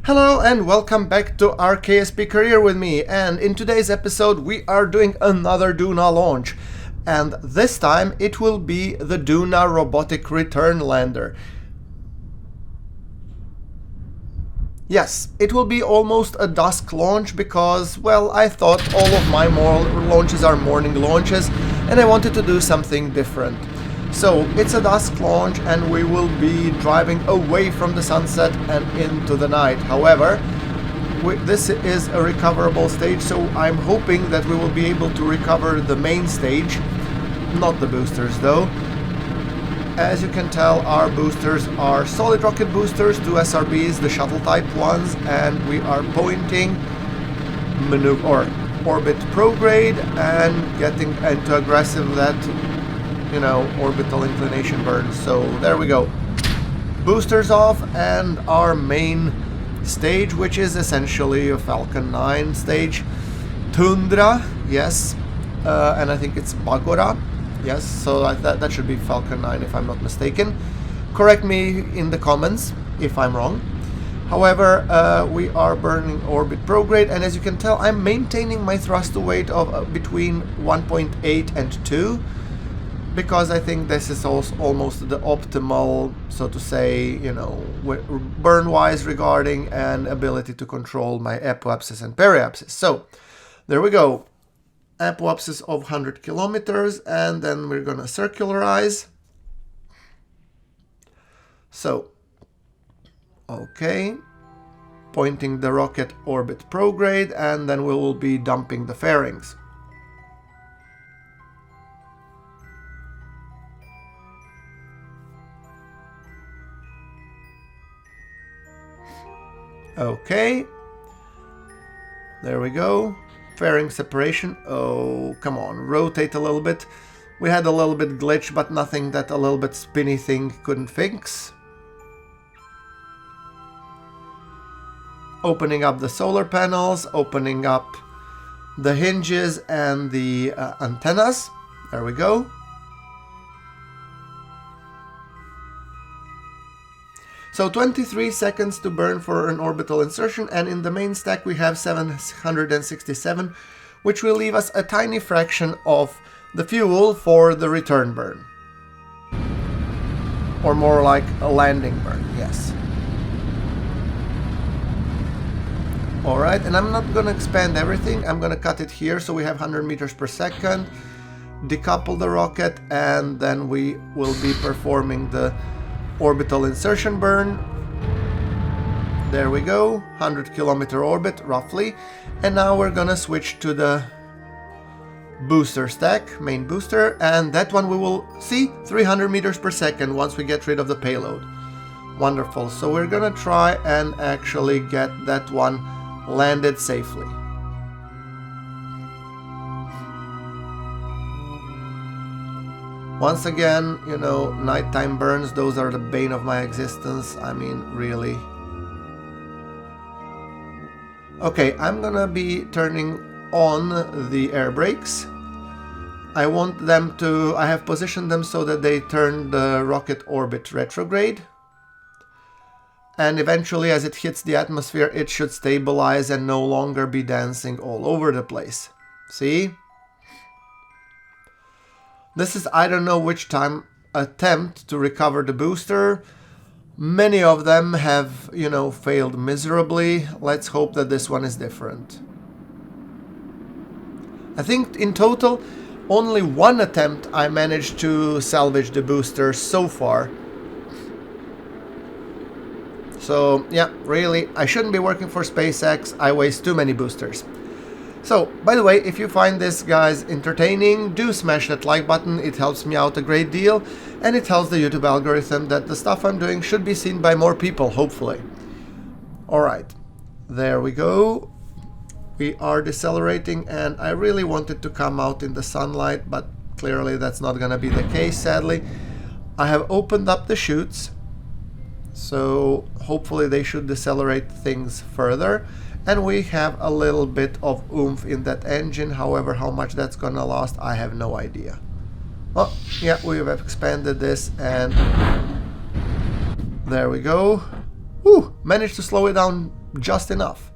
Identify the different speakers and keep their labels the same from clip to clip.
Speaker 1: Hello and welcome back to our KSP Career with me, and in today's episode we are doing another Duna launch, and this time it will be the Duna robotic return lander. Yes, it will be almost a dusk launch because, well, I thought all of my launches are morning launches and I wanted to do something different. So it's a dusk launch and we will be driving away from the sunset and into the night. However, this is a recoverable stage, so I'm hoping that we will be able to recover the main stage, not the boosters though. As you can tell, our boosters are solid rocket boosters, 2 SRBs, the shuttle type ones, and we are pointing orbit prograde and getting into aggressive orbital inclination burn. So there we go. Boosters off, and our main stage, which is essentially a Falcon 9 stage. Tundra, yes, and I think it's Bagora. Yes, so that should be Falcon 9 if I'm not mistaken. Correct me in the comments if I'm wrong. However, we are burning orbit prograde, and as you can tell, I'm maintaining my thrust to weight of between 1.8 and 2, because I think this is also almost the optimal, so to say, burn-wise regarding and ability to control my apoapsis and periapsis. So there we go. Apoapsis of 100 kilometers, and then we're gonna circularize. So, okay, pointing the rocket orbit prograde, and then we will be dumping the fairings. Okay, there we go. Fairing separation. Oh, come on, rotate a little bit. We had a little bit glitch, but nothing that a little bit spinny thing couldn't fix. Opening up the solar panels, opening up the hinges and the antennas. There we go. So 23 seconds to burn for an orbital insertion, and in the main stack we have 767, which will leave us a tiny fraction of the fuel for the return burn. Or more like a landing burn, yes. Alright, and I'm not gonna expand everything, I'm gonna cut it here so we have 100 meters per second, decouple the rocket, and then we will be performing the orbital insertion burn. There we go, 100 kilometer orbit roughly, and now we're gonna switch to the booster stack, main booster, and that one we will see 300 meters per second once we get rid of the payload. Wonderful, so we're gonna try and actually get that one landed safely. Once again, nighttime burns, those are the bane of my existence. I mean, really. Okay, I'm gonna be turning on the air brakes. I have positioned them so that they turn the rocket orbit retrograde. And eventually, as it hits the atmosphere, it should stabilize and no longer be dancing all over the place. See? This is, I don't know which time, attempt to recover the booster. Many of them have, failed miserably. Let's hope that this one is different. I think in total, only one attempt I managed to salvage the booster so far. So, yeah, really, I shouldn't be working for SpaceX. I waste too many boosters. So, by the way, if you find this, guys, entertaining, do smash that like button. It helps me out a great deal, and it tells the YouTube algorithm that the stuff I'm doing should be seen by more people, hopefully. Alright, there we go. We are decelerating, and I really wanted to come out in the sunlight, but clearly that's not gonna be the case, sadly. I have opened up the chutes, so hopefully they should decelerate things further. And we have a little bit of oomph in that engine. However, how much that's gonna last, I have no idea. Oh, yeah, we have expanded this, and there we go. Whew, managed to slow it down just enough.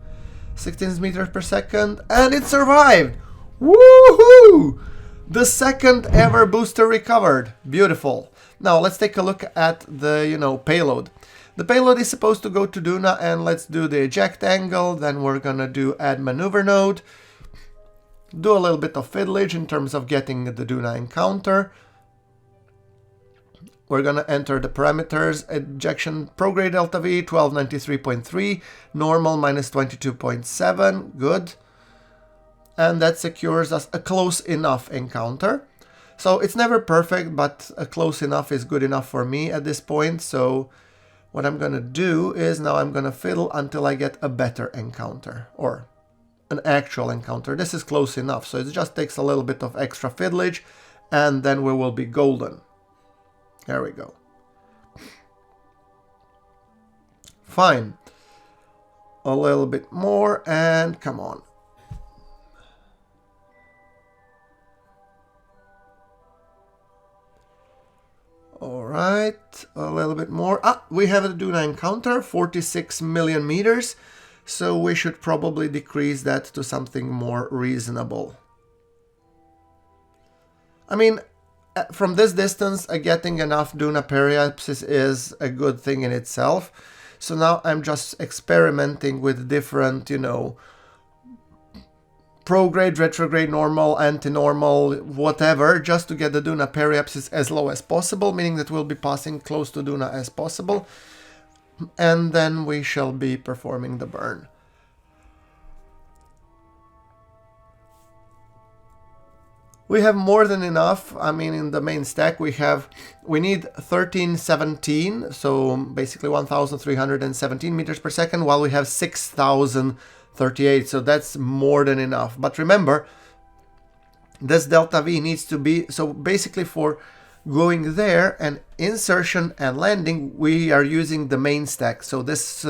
Speaker 1: 16 meters per second, and it survived! Woohoo! The second ever booster recovered. Beautiful. Now let's take a look at the, payload. The payload is supposed to go to Duna, and let's do the eject angle. Then we're gonna do add maneuver node. Do a little bit of fiddlage in terms of getting the Duna encounter. We're gonna enter the parameters. Ejection prograde delta V 1293.3, normal minus 22.7, good. And that secures us a close enough encounter. So it's never perfect, but a close enough is good enough for me at this point. So what I'm gonna do is now I'm gonna fiddle until I get a better encounter, or an actual encounter. This is close enough, so it just takes a little bit of extra fiddlage, and then we will be golden. There we go. Fine. A little bit more, and come on. Alright, a little bit more. We have a Duna encounter, 46 million meters, so we should probably decrease that to something more reasonable. I mean, from this distance, getting enough Duna periapsis is a good thing in itself. So now I'm just experimenting with different, prograde, retrograde, normal, anti-normal, whatever, just to get the Duna periapsis as low as possible, meaning that we'll be passing close to Duna as possible, and then we shall be performing the burn. We have more than enough. I mean, in the main stack we need 1317, so basically 1317 meters per second, while we have 6038, so that's more than enough. But remember, this delta V needs to be, so basically for going there and insertion and landing, we are using the main stack. So this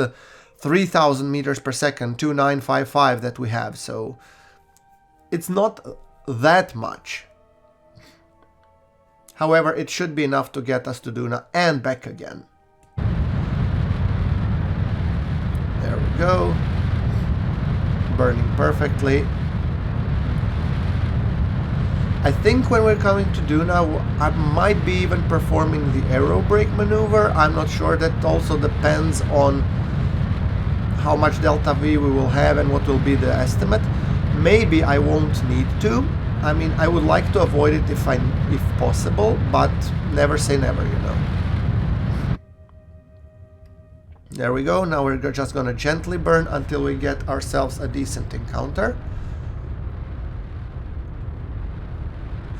Speaker 1: 3000 meters per second, 2955 that we have, so it's not that much. However, it should be enough to get us to Duna and back again. There we go. Burning perfectly. I think when we're coming to Duna, I might be even performing the aero brake maneuver. I'm not sure. That also depends on how much delta V we will have and what will be the estimate. Maybe I won't need to. I mean, I would like to avoid it if possible, but never say never, There we go. Now we're just gonna gently burn until we get ourselves a decent encounter.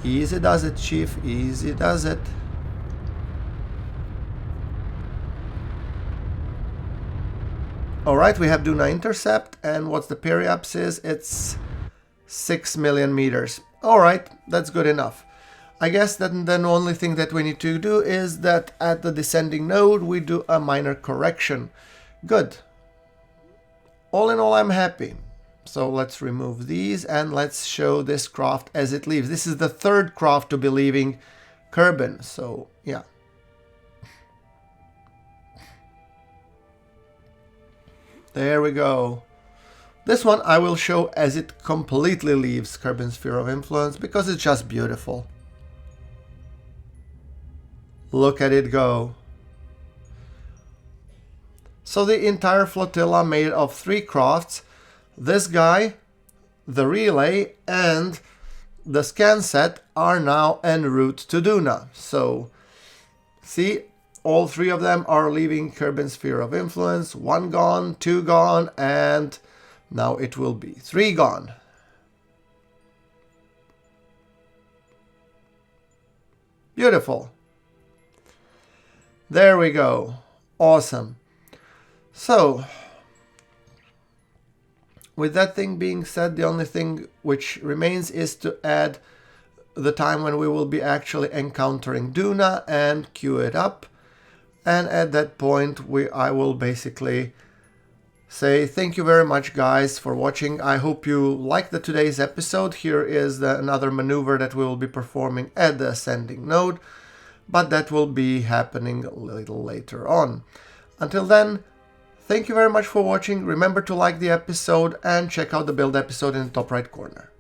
Speaker 1: Easy does it, Chief. Easy does it. Alright, we have Duna intercept, and what's the periapsis? It's 6 million meters. Alright, that's good enough. I guess that the only thing that we need to do is that at the descending node we do a minor correction. Good. All in all, I'm happy. So let's remove these and let's show this craft as it leaves. This is the third craft to be leaving Kerbin, so yeah. There we go. This one I will show as it completely leaves Kerbin's sphere of influence because it's just beautiful. Look at it go. So the entire flotilla made of 3 crafts, this guy, the relay, and the scan set are now en route to Duna. So, see, all 3 of them are leaving Kerbin's sphere of influence. 1 gone, 2 gone, and now it will be 3 gone. Beautiful. There we go. Awesome. So, with that thing being said, the only thing which remains is to add the time when we will be actually encountering Duna and queue it up. And at that point, I will basically say thank you very much, guys, for watching. I hope you liked today's episode. Here is another maneuver that we will be performing at the ascending node, but that will be happening a little later on. Until then, thank you very much for watching. Remember to like the episode and check out the build episode in the top right corner.